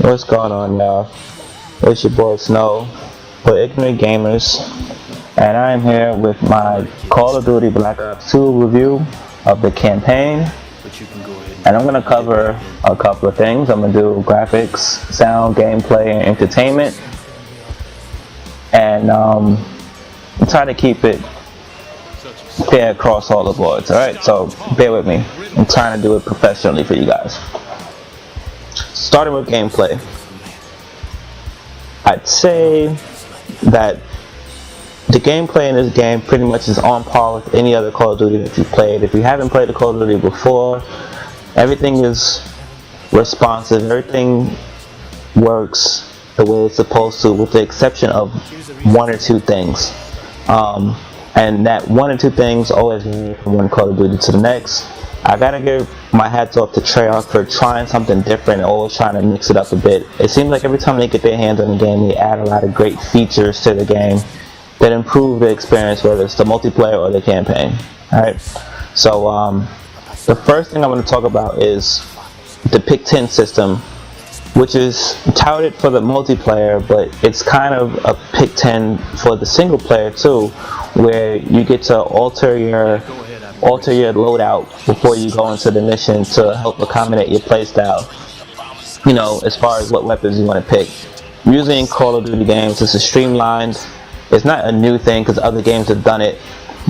What's going on, y'all? It's your boy Snow for Ignorant Gamers, and I am here with my Call of Duty Black Ops 2 review of the campaign. And I'm going to cover a couple of things. I'm going to do graphics, sound, gameplay, and entertainment, and try to keep it fair across all the boards. Alright, so bear with me. I'm trying to do it professionally for you guys. Starting with gameplay, I'd say that the gameplay in this game pretty much is on par with any other Call of Duty that you've played. If you haven't played the Call of Duty before, everything is responsive, everything works the way it's supposed to, with the exception of one or two things. And that one or two things always vary from one Call of Duty to the next. I gotta give my hats off to Treyarch for trying something different and always trying to mix it up a bit. It seems like every time they get their hands on the game, they add a lot of great features to the game that improve the experience, whether it's the multiplayer or the campaign. Alright, so the first thing I'm going to talk about is the Pick 10 system, which is touted for the multiplayer, but it's kind of a Pick 10 for the single player too, where you get to alter your loadout before you go into the mission to help accommodate your playstyle, you know, as far as what weapons you want to pick. Usually in Call of Duty games, this is streamlined. It's not a new thing because other games have done it,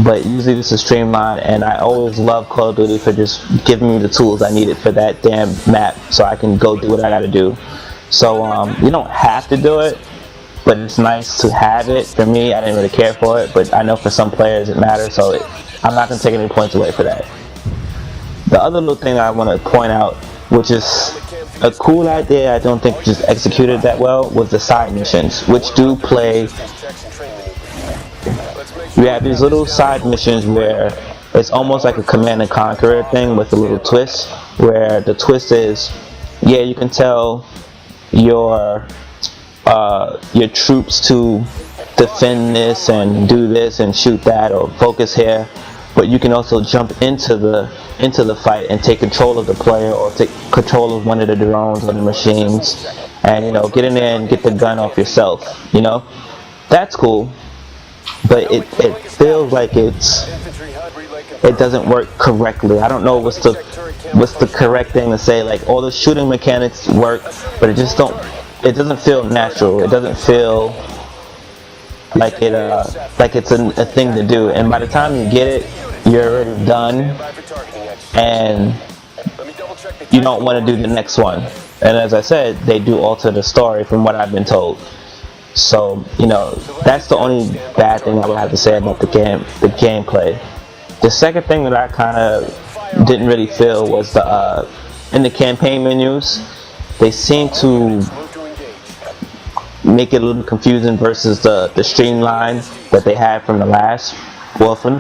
but usually this is streamlined, and I always love Call of Duty for just giving me the tools I needed for that damn map so I can go do what I gotta do. So you don't have to do it, but it's nice to have it. For me, I didn't really care for it, but I know for some players it matters, so I'm not going to take any points away for that. The other little thing I want to point out, which is a cool idea I don't think just executed that well, was the side missions, which do play. You have these little side missions where it's almost like a Command and Conquer thing with a little twist, where the twist is, yeah, you can tell your troops to defend this and do this and shoot that or focus here, but you can also jump into the fight and take control of the player or take control of one of the drones or the machines, and you know, get in there and get the gun off yourself. You know, that's cool, but it feels like it doesn't work correctly. I don't know what's the correct thing to say. Like, all the shooting mechanics work, but it doesn't feel natural. It doesn't feel like it's a thing to do, and by the time you get it, you're already done and you don't want to do the next one. And as I said, they do alter the story from what I've been told. So, you know, that's the only bad thing I would have to say about the gameplay. The second thing that I kind of didn't really feel was in the campaign menus, they seem to make it a little confusing versus the streamline that they had from the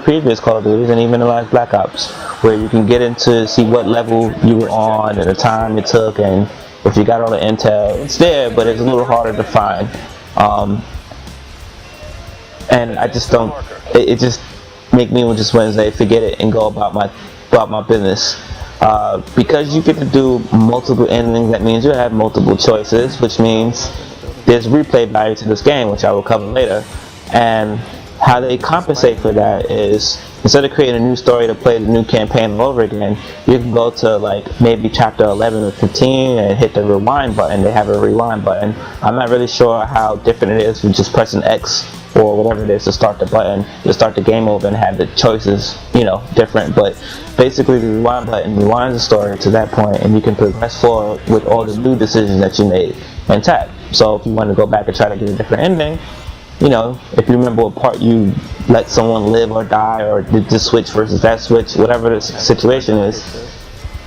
previous Call of Duty and even the last Black Ops, where you can get into see what level you were on and the time it took, and if you got all the intel, it's there, but it's a little harder to find. And I just don't. It just make me just Wednesday forget it and go about my business. Because you get to do multiple endings, that means you have multiple choices, which means there's replay value to this game, which I will cover later. And how they compensate for that is, instead of creating a new story to play the new campaign all over again, you can go to like maybe chapter 11 or 15 and hit the rewind button. They have a rewind button. I'm not really sure how different it is from just pressing X or whatever it is to start the button, to start the game over and have the choices, you know, different. But basically the rewind button rewinds the story to that point, and you can progress forward with all the new decisions that you made and tap. So if you want to go back and try to get a different ending, you know, if you remember what part you let someone live or die, or did this switch versus that switch, whatever the situation is,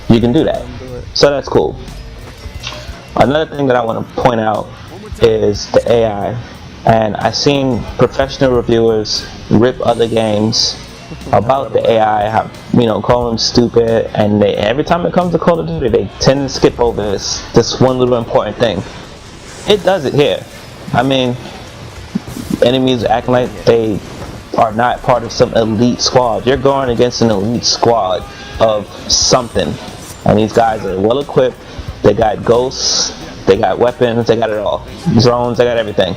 you can do that. So that's cool. Another thing that I want to point out is the AI. And I've seen professional reviewers rip other games about the AI, you know, call them stupid, and every time it comes to Call of Duty, they tend to skip over this one little important thing. It does it here. I mean, enemies acting like they are not part of some elite squad. You're going against an elite squad of something, and these guys are well equipped. They got ghosts, they got weapons, they got it all. Drones, they got everything.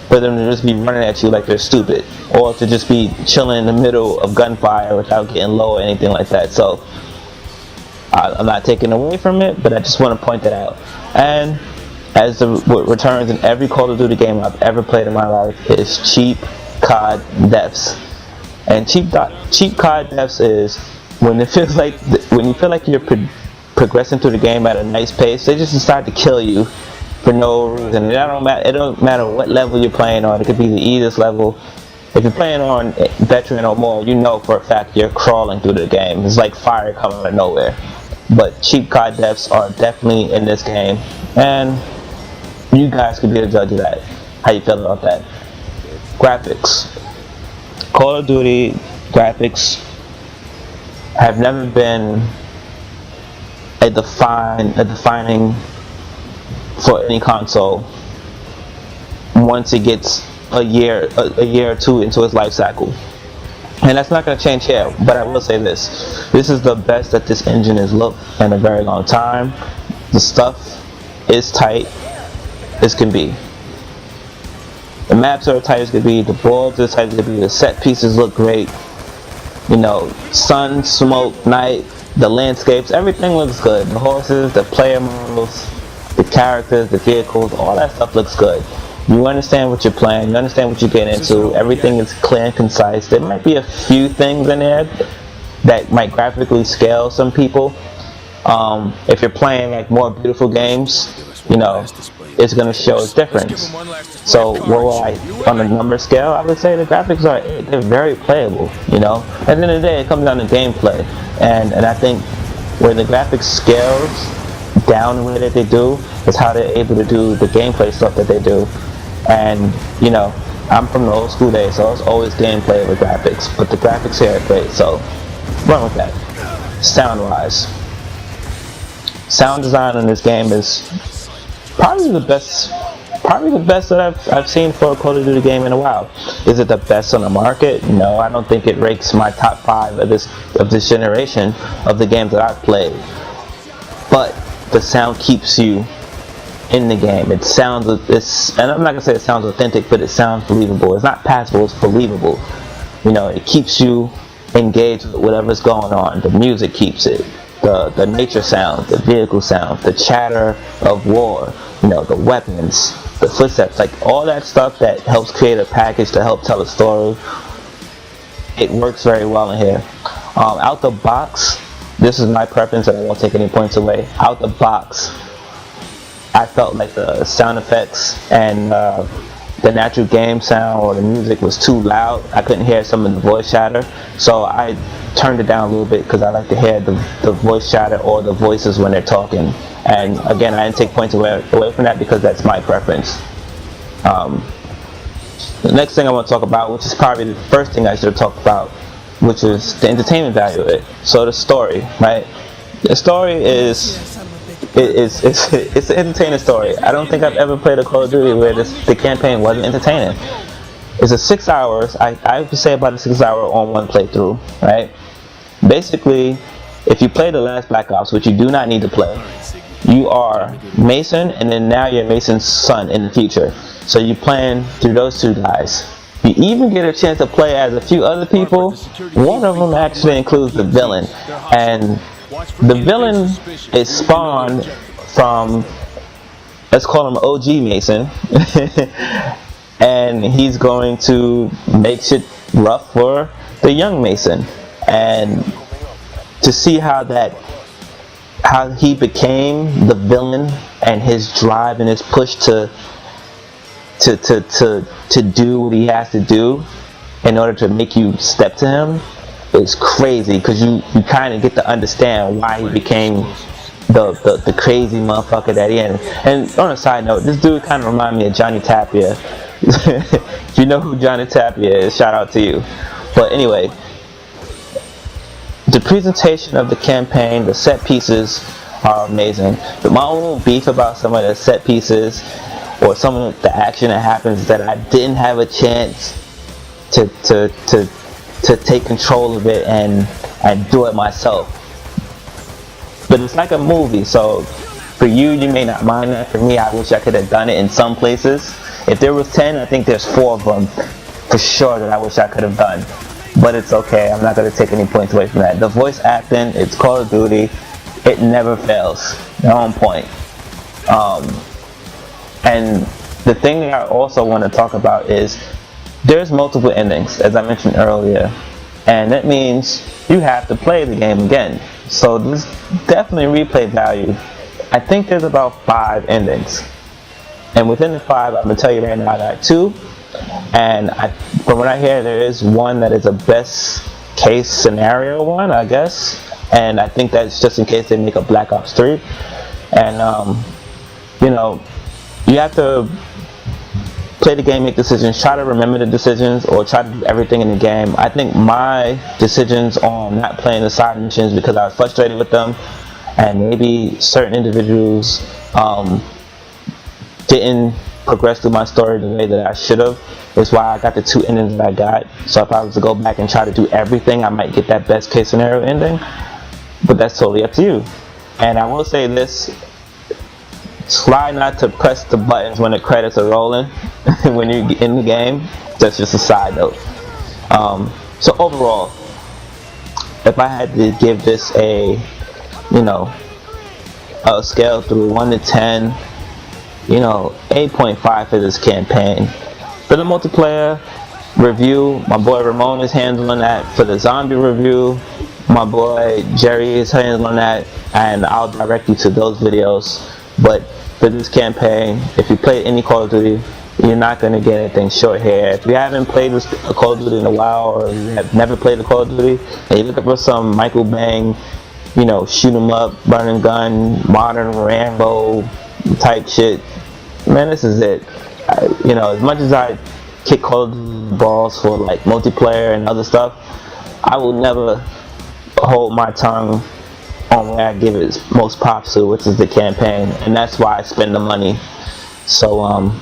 For them to just be running at you like they're stupid, or to just be chilling in the middle of gunfire without getting low or anything like that. So I'm not taking away from it, but I just want to point that out. And as the returns in every Call of Duty game I've ever played in my life is cheap COD deaths. And cheap COD deaths is when it feels like when you feel like you're progressing through the game at a nice pace, they just decide to kill you for no reason. It don't matter what level you're playing on. It could be the easiest level. If you're playing on veteran or more, you know for a fact you're crawling through the game. It's like fire coming out of nowhere. But cheap COD deaths are definitely in this game, and you guys can be the judge of that. How you feel about that? Graphics. Call of Duty graphics have never been a defining for any console once it gets a year or two into its life cycle. And that's not going to change here, but I will say this. This is the best that this engine has looked in a very long time. The stuff is tight as can be. The maps are tight as can be, the boards are tight as can be, the set pieces look great. You know, sun, smoke, night, the landscapes, everything looks good. The horses, the player models, the characters, the vehicles, all that stuff looks good. You understand what you're playing, you understand what you're getting into, everything is clear and concise. There might be a few things in there that might graphically scale some people. If you're playing like more beautiful games, you know, it's going to show its difference. So on the number scale, I would say the graphics they're very playable, you know. At the end of the day, it comes down to gameplay. And I think where the graphics scales down the way that they do is how they're able to do the gameplay stuff that they do. And, you know, I'm from the old school days, so it's always gameplay with graphics. But the graphics here are great, so run with that. Sound-wise. Sound design in this game is probably the best that I've seen for a Call of Duty game in a while. Is it the best on the market? No, I don't think it ranks my top 5 of this generation of the games that I've played. But the sound keeps you in the game. And I'm not gonna say it sounds authentic, but it sounds believable. It's not passable, it's believable. You know, it keeps you engaged with whatever's going on. The music keeps it. The nature sounds, the vehicle sounds, the chatter of war, you know, the weapons, the footsteps, like all that stuff that helps create a package to help tell a story. It works very well in here. Out the box, this is my preference and I won't take any points away. Out the box, I felt like the sound effects and the natural game sound or the music was too loud. I couldn't hear some of the voice chatter, so I turned it down a little bit because I like to hear the voice chatter or the voices when they're talking. And again, I didn't take points away from that because that's my preference. The next thing I want to talk about, which is probably the first thing I should have talked about, which is the entertainment value of it. So the story, right? The story it's an entertaining story. I don't think I've ever played a Call of Duty where the campaign wasn't entertaining. It's a 6 hours. I would say about a 6 hour on one playthrough, right? Basically, if you play the last Black Ops, which you do not need to play, you are Mason, and then now you're Mason's son in the future. So you're playing through those two guys. You even get a chance to play as a few other people. One of them actually includes the villain, and the villain is spawned from, let's call him OG Mason, and he's going to make shit rough for the young Mason. And to see how he became the villain and his drive and his push to do what he has to do in order to make you step to him is crazy, because you kind of get to understand why he became the crazy motherfucker that he is. And on a side note, this dude kind of reminds me of Johnny Tapia. If you know who Johnny Tapia is, shout out to you. But anyway, the presentation of the campaign, the set pieces are amazing. But my own beef about some of the set pieces or some of the action that happens is that I didn't have a chance to take control of it and do it myself. But it's like a movie, so For you, you may not mind that. For me, I wish I could have done it in some places. If there was 10, I think there's 4 of them for sure that I wish I could have done. But it's okay. I'm not going to take any points away from that. The voice acting, it's Call of Duty. It never fails. They're on point. And the thing that I also want to talk about is there's multiple endings, as I mentioned earlier. And that means you have to play the game again. So there's definitely replay value. I think there's about 5 endings. And within the 5, I'm going to tell you right now, I got 2. And from what I hear, there is one that is a best case scenario one, I guess. And I think that's just in case they make a Black Ops 3. And, you know, you have to play the game, make decisions, try to remember the decisions, or try to do everything in the game. I think my decisions on not playing the side missions because I was frustrated with them, and maybe certain individuals didn't progress through my story the way that I should have, is why I got the 2 endings that I got. So if I was to go back and try to do everything, I might get that best case scenario ending, but that's totally up to you. And I will say this, try not to press the buttons when the credits are rolling when you're in the game. That's just a side note. So overall, if I had to give this a, you know, a scale through 1 to 10, you know, 8.5 for this campaign. For the multiplayer review, my boy Ramon is handling that. For the zombie review, my boy Jerry is handling that, and I'll direct you to those videos. But for this campaign, if you play any Call of Duty, you're not going to get anything short here. If you haven't played this Call of Duty in a while, or you have never played a Call of Duty, and you're looking for some Michael Bang, you know, shoot 'em up, burning gun, modern Rambo type shit, man, this is it. You know, as much as I kick Call of Duty balls for like multiplayer and other stuff, I will never hold my tongue on where I give it most props to, which is the campaign, and that's why I spend the money. So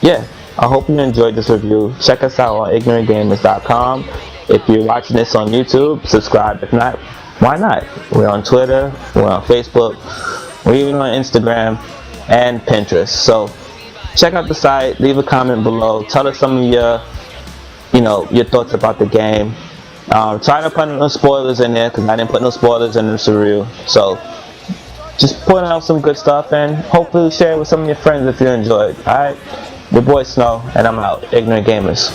yeah, I hope you enjoyed this review. Check us out on ignorantgamers.com. If you're watching this on YouTube, subscribe. If not, why not? We're on Twitter, we're on Facebook, we're even on Instagram and Pinterest. So check out the site, leave a comment below, tell us some of your, you know, your thoughts about the game. Try to put no spoilers in there, because I didn't put no spoilers in this review. So just point out some good stuff, and hopefully share it with some of your friends if you enjoyed. Alright, your boy Snow, and I'm out. Ignorant Gamers.